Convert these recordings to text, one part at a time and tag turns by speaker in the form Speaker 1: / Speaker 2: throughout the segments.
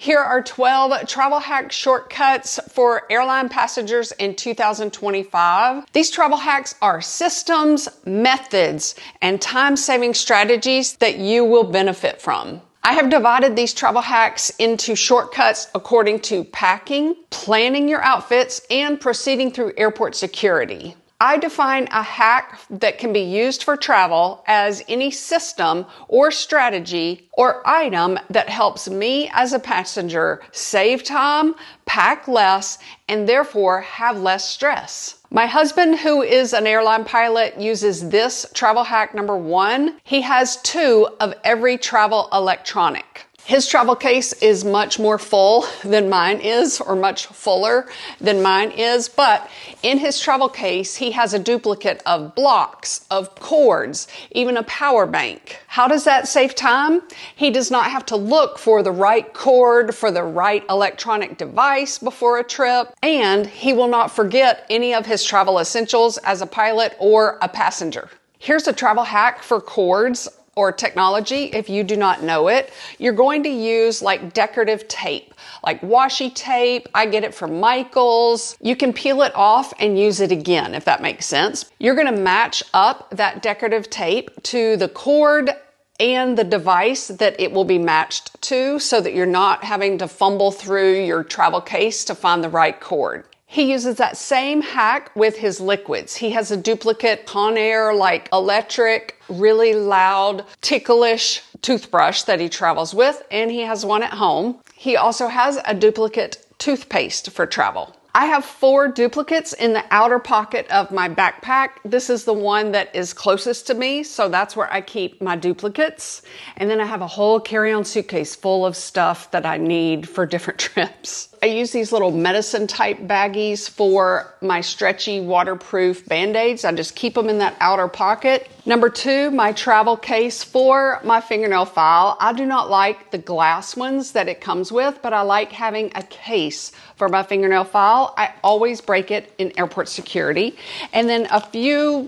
Speaker 1: Here are 12 travel hack shortcuts for airline passengers in 2025. These travel hacks are systems, methods, and time-saving strategies that you will benefit from. I have divided these travel hacks into shortcuts according to packing, planning your outfits, and proceeding through airport security. I define a hack that can be used for travel as any system or strategy or item that helps me as a passenger save time, pack less, and therefore have less stress. My husband, who is an airline pilot, uses this travel hack number 1. He has 2 of every travel electronic. His travel case is much more full than mine is, or much fuller than mine is, but in his travel case, he has a duplicate of blocks, of cords, even a power bank. How does that save time? He does not have to look for the right cord for the right electronic device before a trip, and he will not forget any of his travel essentials as a pilot or a passenger. Here's a travel hack for cords or technology. If you do not know it, you're going to use like decorative tape, like washi tape. I get it from Michael's. You can peel it off and use it again, if that makes sense. You're going to match up that decorative tape to the cord and the device that it will be matched to so that you're not having to fumble through your travel case to find the right cord. He uses that same hack with his liquids. He has a duplicate Conair, like electric, really loud, ticklish toothbrush that he travels with, and he has one at home. He also has a duplicate toothpaste for travel. I have 4 duplicates in the outer pocket of my backpack. This is the one that is closest to me, so that's where I keep my duplicates. And then I have a whole carry-on suitcase full of stuff that I need for different trips. I use these little medicine type baggies for my stretchy waterproof band-aids. I just keep them in that outer pocket. Number 2, my travel case for my fingernail file. I do not like the glass ones that it comes with, but I like having a case for my fingernail file. I always break it in airport security. And then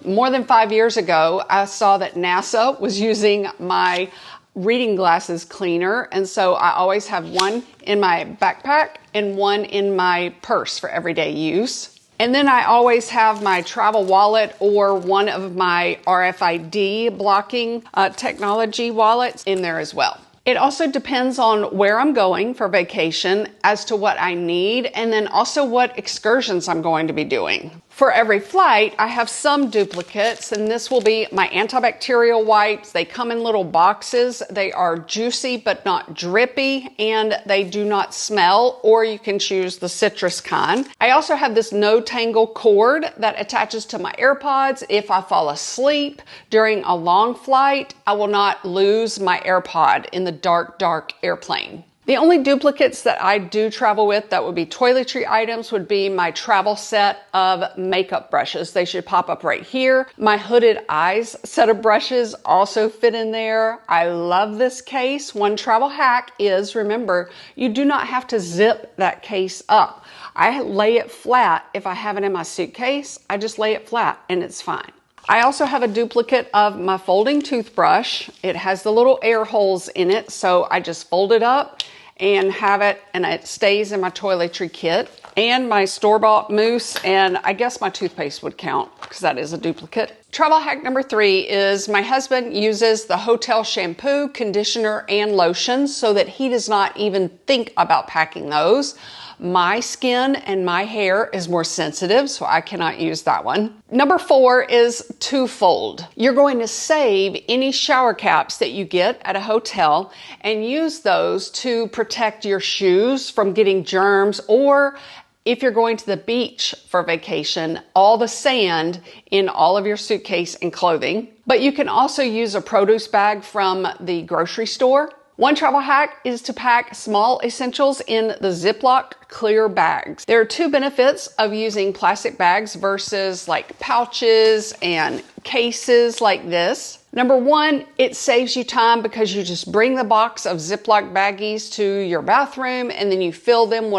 Speaker 1: more than 5 years ago, I saw that NASA was using my reading glasses cleaner, and so I always have one in my backpack and one in my purse for everyday use. And then I always have my travel wallet or one of my RFID blocking technology wallets in there as well. It also depends on where I'm going for vacation as to what I need, and then also what excursions I'm going to be doing. For every flight, I have some duplicates, and this will be my antibacterial wipes. They come in little boxes. They are juicy but not drippy, and they do not smell, or you can choose the citrus kind. I also have this no tangle cord that attaches to my AirPods. If I fall asleep during a long flight, I will not lose my AirPod in the dark airplane. The only duplicates that I do travel with that would be toiletry items would be my travel set of makeup brushes. They should pop up right here. My hooded eyes set of brushes also fit in there. I love this case. One travel hack is, remember, you do not have to zip that case up. I lay it flat. If I have it in my suitcase, I just lay it flat and it's fine. I also have a duplicate of my folding toothbrush. It has the little air holes in it, so I just fold it up and have it, and it stays in my toiletry kit. And my store-bought mousse, and I guess my toothpaste would count because that is a duplicate. Travel hack number 3 is my husband uses the hotel shampoo, conditioner, and lotion so that he does not even think about packing those. My skin and my hair is more sensitive, so I cannot use that one. Number 4 is twofold. You're going to save any shower caps that you get at a hotel and use those to protect your shoes from getting germs, or if you're going to the beach for vacation, all the sand in all of your suitcase and clothing. But you can also use a produce bag from the grocery store. One travel hack is to pack small essentials in the ziploc clear bags. There are 2 benefits of using plastic bags versus like pouches and cases like this. Number one, it saves you time because you just bring the box of Ziploc baggies to your bathroom and then you fill them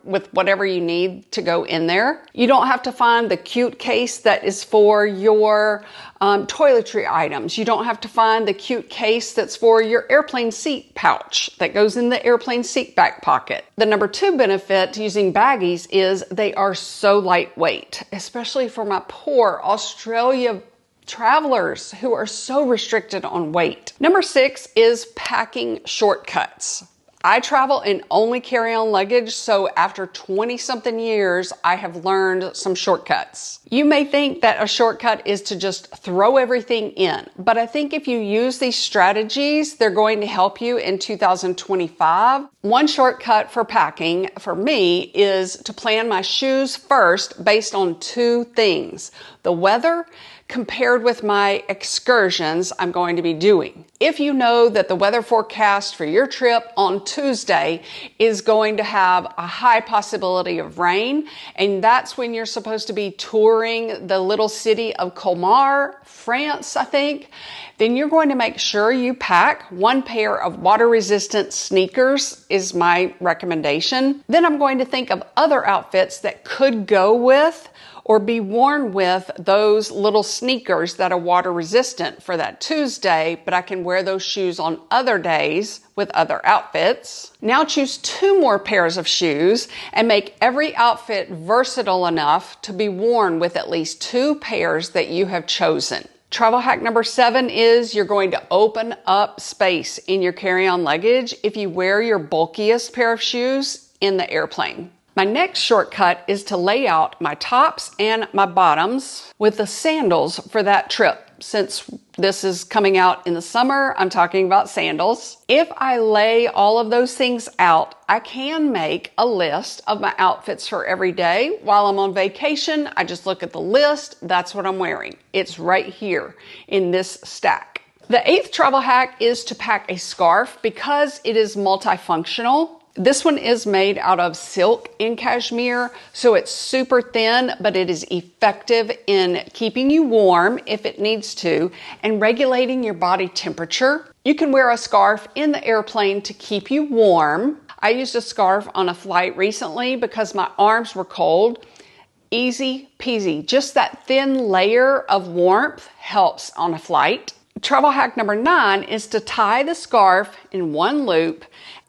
Speaker 1: with whatever you need to go in there. You don't have to find the cute case that is for your toiletry items. You don't have to find the cute case that's for your airplane seat pouch that goes in the airplane seat back pocket. The number two benefit to using baggies is they are so lightweight, especially for my poor Australia travelers who are so restricted on weight. Number six is packing shortcuts. I travel in only carry-on luggage, so after 20-something years, I have learned some shortcuts. You may think that a shortcut is to just throw everything in, but I think if you use these strategies, they're going to help you in 2025. One shortcut for packing for me is to plan my shoes first based on two things: the weather compared with my excursions I'm going to be doing. If you know that the weather forecast for your trip on Tuesday is going to have a high possibility of rain, and that's when you're supposed to be touring the little city of Colmar, France, I think, then you're going to make sure you pack one pair of water-resistant sneakers is my recommendation. Then I'm going to think of other outfits that could go with or be worn with those little sneakers that are water resistant for that Tuesday, but I can wear those shoes on other days with other outfits. Now choose two more pairs of shoes and make every outfit versatile enough to be worn with at least two pairs that you have chosen. Travel hack number 7 is you're going to open up space in your carry-on luggage if you wear your bulkiest pair of shoes in the airplane. My next shortcut is to lay out my tops and my bottoms with the sandals for that trip. Since this is coming out in the summer, I'm talking about sandals. If I lay all of those things out, I can make a list of my outfits for every day. While I'm on vacation, I just look at the list. That's what I'm wearing. It's right here in this stack. The 8th travel hack is to pack a scarf because it is multifunctional. This one is made out of silk and cashmere, so it's super thin, but it is effective in keeping you warm if it needs to and regulating your body temperature. You can wear a scarf in the airplane to keep you warm. I used a scarf on a flight recently because my arms were cold. Easy peasy. Just that thin layer of warmth helps on a flight. Travel hack number 9 is to tie the scarf in one loop.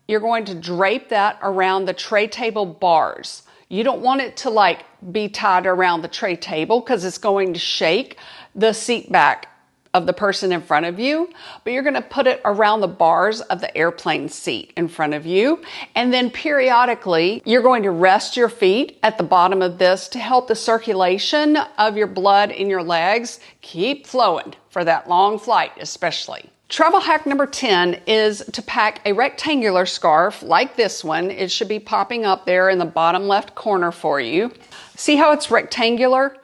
Speaker 1: You're going to drape that around the tray table bars. You don't want it to be tied around the tray table because it's going to shake the seat back of the person in front of you, but you're going to put it around the bars of the airplane seat in front of you. And then periodically, you're going to rest your feet at the bottom of this to help the circulation of your blood in your legs keep flowing for that long flight especially. Travel hack number 10 is to pack a rectangular scarf like this one. It should be popping up there in the bottom left corner for you. See how it's rectangular?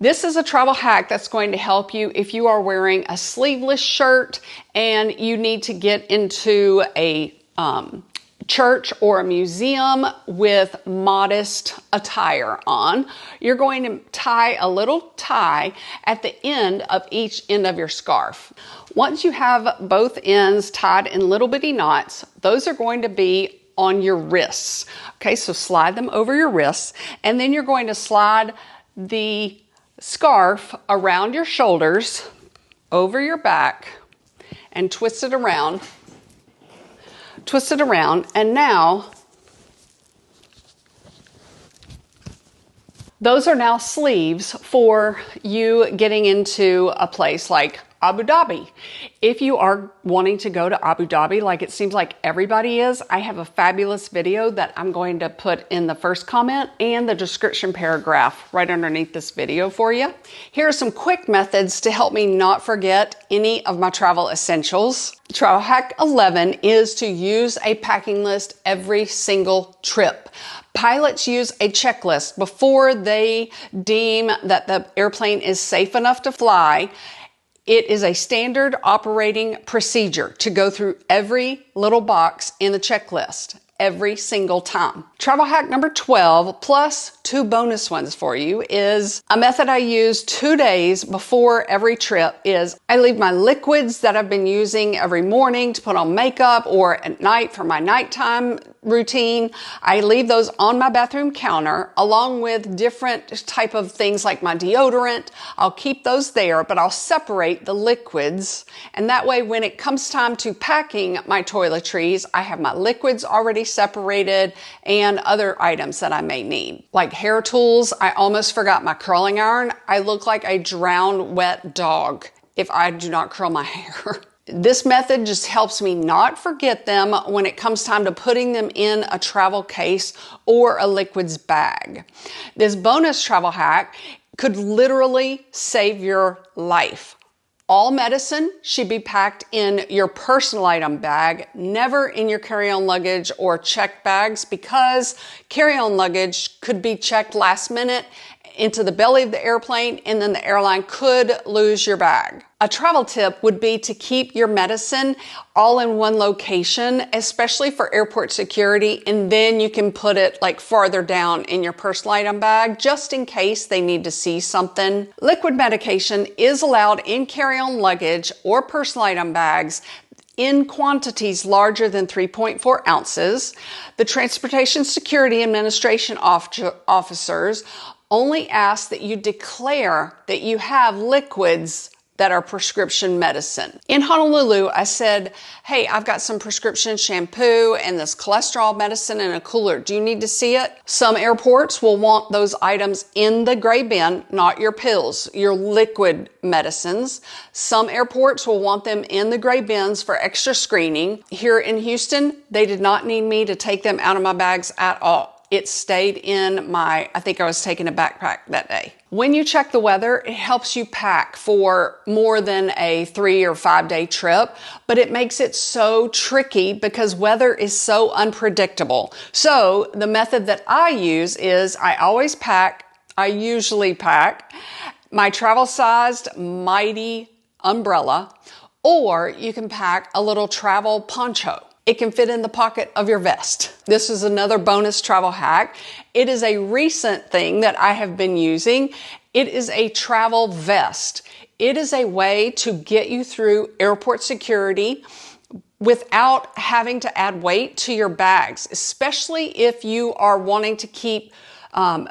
Speaker 1: This is a travel hack that's going to help you if you are wearing a sleeveless shirt and you need to get into a church or a museum with modest attire on. You're going to tie a little tie at the end of each end of your scarf. Once you have both ends tied in little bitty knots, those are going to be on your wrists. Okay, so slide them over your wrists, and then you're going to slide the scarf around your shoulders, over your back, and twist it around. Twist it around, and now those are now sleeves for you getting into a place like Abu Dhabi. If you are wanting to go to Abu Dhabi, like it seems like everybody is, I have a fabulous video that I'm going to put in the first comment and the description paragraph right underneath this video for you. Here are some quick methods to help me not forget any of my travel essentials. Travel hack 11 is to use a packing list every single trip. Pilots use a checklist before they deem that the airplane is safe enough to fly. It is a standard operating procedure to go through every little box in the checklist. every single time. Travel hack number 12, plus 2 bonus ones for you, is a method I use 2 days before every trip. Is I leave my liquids that I've been using every morning to put on makeup or at night for my nighttime routine. I leave those on my bathroom counter along with different type of things like my deodorant. I'll keep those there, but I'll separate the liquids. And that way, when it comes time to packing my toiletries, I have my liquids already separated and other items that I may need. Like hair tools, I almost forgot my curling iron. I look like a drowned wet dog if I do not curl my hair. This method just helps me not forget them when it comes time to putting them in a travel case or a liquids bag. This bonus travel hack could literally save your life. All medicine should be packed in your personal item bag, never in your carry-on luggage or checked bags, because carry-on luggage could be checked last minute into the belly of the airplane, and then the airline could lose your bag. A travel tip would be to keep your medicine all in one location, especially for airport security, and then you can put it like farther down in your personal item bag just in case they need to see something. Liquid medication is allowed in carry-on luggage or personal item bags in quantities larger than 3.4 ounces. The Transportation Security Administration officers only ask that you declare that you have liquids that are prescription medicine. In Honolulu, I said, hey, I've got some prescription shampoo and this cholesterol medicine in a cooler. Do you need to see it? Some airports will want those items in the gray bin, not your pills, your liquid medicines. Some airports will want them in the gray bins for extra screening. Here in Houston, they did not need me to take them out of my bags at all. It stayed in I think I was taking a backpack that day. When you check the weather, it helps you pack for more than a 3 or 5 day trip, but it makes it so tricky because weather is so unpredictable. So the method that I use is I usually pack my travel sized Mighty umbrella, or you can pack a little travel poncho. It can fit in the pocket of your vest. This is another bonus travel hack. It is a recent thing that I have been using. It is a travel vest. It is a way to get you through airport security without having to add weight to your bags, especially if you are wanting to keep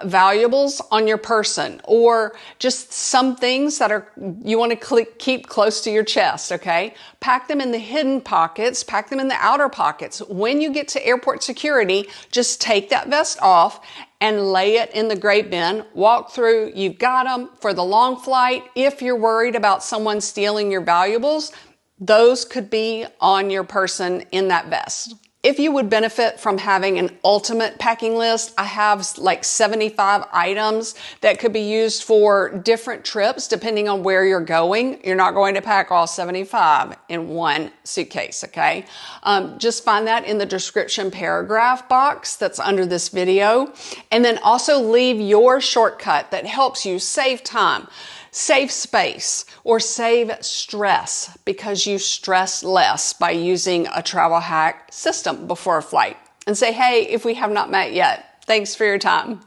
Speaker 1: valuables on your person, or just some things that you want to keep close to your chest, okay? Pack them in the hidden pockets, pack them in the outer pockets. When you get to airport security, just take that vest off and lay it in the gray bin. Walk through, you've got them for the long flight. If you're worried about someone stealing your valuables, those could be on your person in that vest. If you would benefit from having an ultimate packing list, I have like 75 items that could be used for different trips depending on where you're going. You're not going to pack all 75 in one suitcase, okay? Just find that in the description paragraph box that's under this video. And then also leave your shortcut that helps you save time, save space, or save stress, because you stress less by using a travel hack system before a flight. And say, hey, if we have not met yet, thanks for your time.